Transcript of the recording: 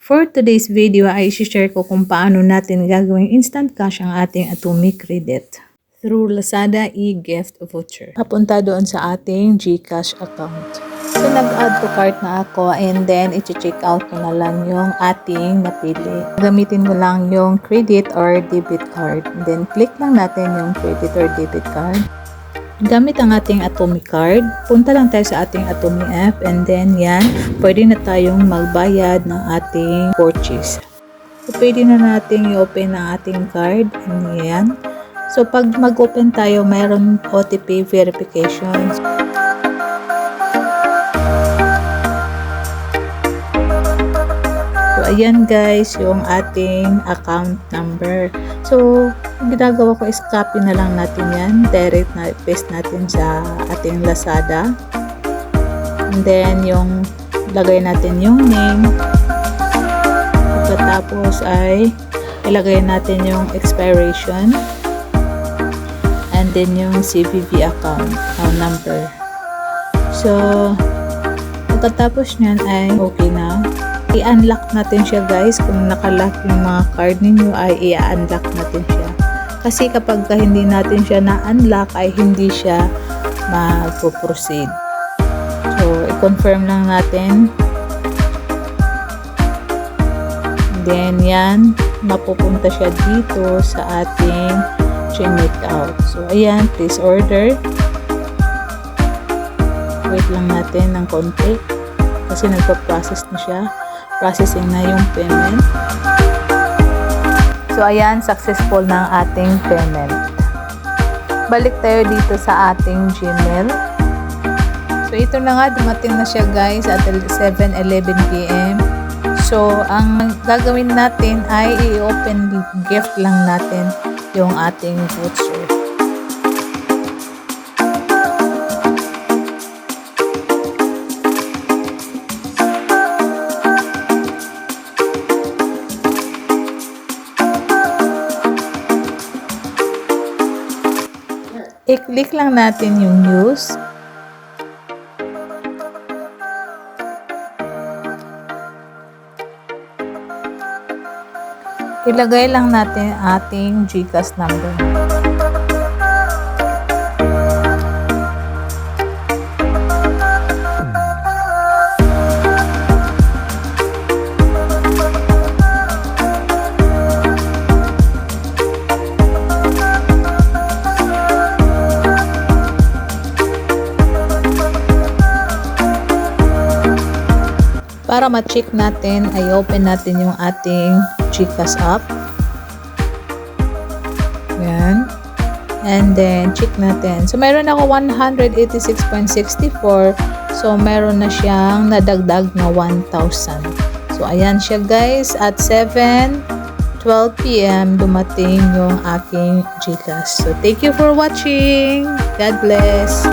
For today's video ay i-share ko kung paano natin gagawing instant cash ang ating Atomic Credit through Lazada e-gift voucher. Papunta doon sa ating GCash account. So nag-add to cart na ako and then i-check out ko na lang yung ating napili. Gamitin mo lang yung credit or debit card. And then click lang natin yung credit or debit card. Gamit ang ating Atomic card, punta lang tayo sa ating Atomic app and then yan, pwede na tayong magbayad ng ating purchase. So pwede na natin i-open ang ating card and yan. So pag mag-open tayo, mayroon OTP verification. So ayan guys, yung ating account number. So ginagawa ko is copy na lang natin yan, direct na paste natin sa ating Lazada, and then yung lagay natin yung name, pagkatapos ay ilagay natin yung expiration and then yung CVV account number. So pagkatapos nyan ay okay na, i-unlock natin siya guys. Kung nakalock yung mga card ninyo ay i-unlock natin siya. Kasi kapag hindi natin siya na-unlock ay hindi siya mag-proceed. So, i-confirm lang natin. Then, yan. Mapupunta siya dito sa ating check out. So, ayan. Please order. Wait lang natin ng konti. Kasi nagpa-process na siya. Processing na yung payment. So, ayan, successful na ang ating payment. Balik tayo dito sa ating Gmail. So, ito na nga, dumating na siya guys at 7:11 PM. So, ang gagawin natin ay i-open gift lang natin yung ating voucher. I-click lang natin yung news. Ilagay lang natin ating GCash number. Para ma-check natin, ay open natin yung ating GCash app. Yan. And then, check natin. So, meron ako 186.64. So, meron na siyang nadagdag na 1,000. So, ayan siya guys. At 7:12 PM, dumating yung aking GCash. So, thank you for watching. God bless.